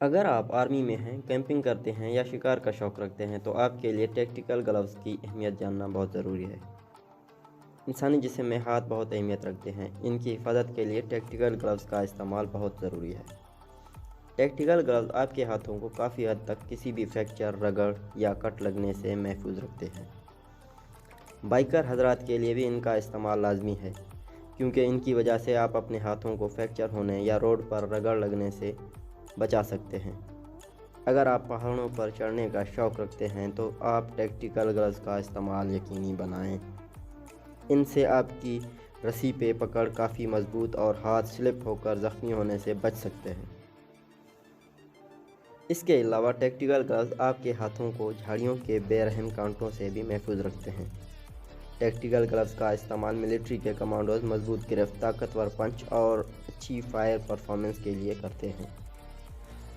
अगर आप आर्मी में हैं, कैंपिंग करते हैं या शिकार का शौक़ रखते हैं तो आपके लिए टैक्टिकल ग्लव्स की अहमियत जानना बहुत ज़रूरी है। इंसानी जिस्म में हाथ बहुत अहमियत रखते हैं। इनकी हिफाजत के लिए टैक्टिकल ग्लव्स का इस्तेमाल बहुत ज़रूरी है। टैक्टिकल ग्लव्स आपके हाथों को काफ़ी हद तक किसी भी फ्रैक्चर, रगड़ या कट लगने से महफूज रखते हैं। बाइकर हजरात के लिए भी इनका इस्तेमाल लाजमी है, क्योंकि इनकी वजह से आप अपने हाथों को फ्रैक्चर होने या रोड पर रगड़ लगने से बचा सकते हैं। अगर आप पहाड़ों पर चढ़ने का शौक़ रखते हैं तो आप टैक्टिकल ग्लव्स का इस्तेमाल यकीनी बनाएं। इनसे आपकी रस्सी पे पकड़ काफ़ी मजबूत और हाथ स्लिप होकर ज़ख्मी होने से बच सकते हैं। इसके अलावा टैक्टिकल ग्लव्स आपके हाथों को झाड़ियों के बेरहम कांटों से भी महफूज रखते हैं। टैक्टिकल ग्लव्स का इस्तेमाल मिलिट्री के कमांडोज मजबूत गिरफ्त, ताकतवर पंच और अच्छी फायर परफॉर्मेंस के लिए करते हैं।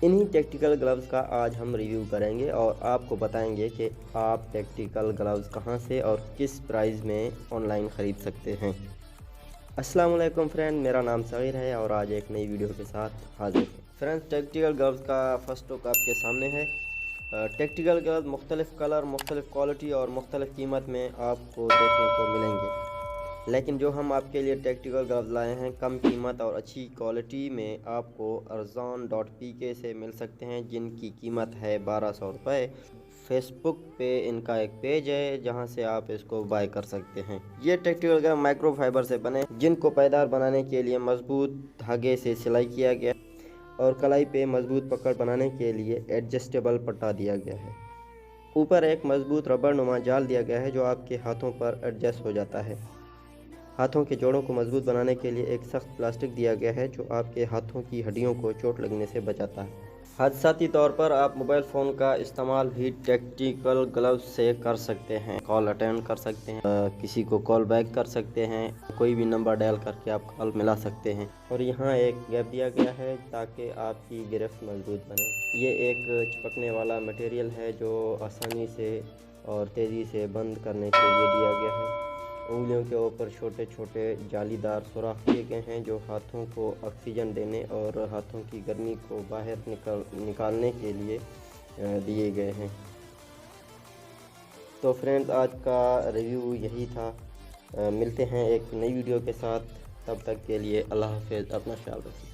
इन्हीं टैक्टिकल ग्लव्स का आज हम रिव्यू करेंगे और आपको बताएंगे कि आप टैक्टिकल ग्लव्स कहां से और किस प्राइस में ऑनलाइन ख़रीद सकते हैं। अस्सलाम वालेकुम फ्रेंड, मेरा नाम सगीर है और आज एक नई वीडियो के साथ हाजिर हूँ। फ्रेंड्स, टैक्टिकल ग्लव्स का फर्स्ट लुक आपके सामने है। टैक्टिकल ग्लव्स मुख्तलिफ़ कलर, मुख्तलिफ़ क्वालिटी और मुख्तलिफ़ कीमत में आपको देखने को मिलेंगे, लेकिन जो हम आपके लिए टैक्टिकल ग्लव्स लाए हैं कम कीमत और अच्छी क्वालिटी में आपको arzon.pk से मिल सकते हैं, जिनकी कीमत है 1200 रुपये। फेसबुक पे इनका एक पेज है जहां से आप इसको बाय कर सकते हैं। ये टैक्टिकल ग्लव माइक्रो फाइबर से बने, जिनको पायदार बनाने के लिए मजबूत धागे से सिलाई किया गया और कलाई पे मजबूत पकड़ बनाने के लिए एडजस्टेबल पट्टा दिया गया है। ऊपर एक मजबूत रबड़ नुमा जाल दिया गया है जो आपके हाथों पर एडजस्ट हो जाता है। हाथों के जोड़ों को मजबूत बनाने के लिए एक सख्त प्लास्टिक दिया गया है जो आपके हाथों की हड्डियों को चोट लगने से बचाता है। हादसाती तौर पर आप मोबाइल फ़ोन का इस्तेमाल भी टैक्टिकल ग्लव्स से कर सकते हैं। कॉल अटेंड कर सकते हैं, किसी को कॉल बैक कर सकते हैं, कोई भी नंबर डायल करके आप कॉल मिला सकते हैं। और यहाँ एक गैप दिया गया है ताकि आपकी गिरफ्त मजबूत बने। ये एक चिपकने वाला मटेरियल है जो आसानी से और तेज़ी से बंद करने के लिए दिया गया है। उंगलियों के ऊपर छोटे छोटे जालीदार सुराख किए गए हैं जो हाथों को ऑक्सीजन देने और हाथों की गर्मी को बाहर निकालने के लिए दिए गए हैं। तो फ्रेंड्स, आज का रिव्यू यही था। मिलते हैं एक नई वीडियो के साथ, तब तक के लिए अल्लाह हाफ़िज़। अपना ख्याल रखिए।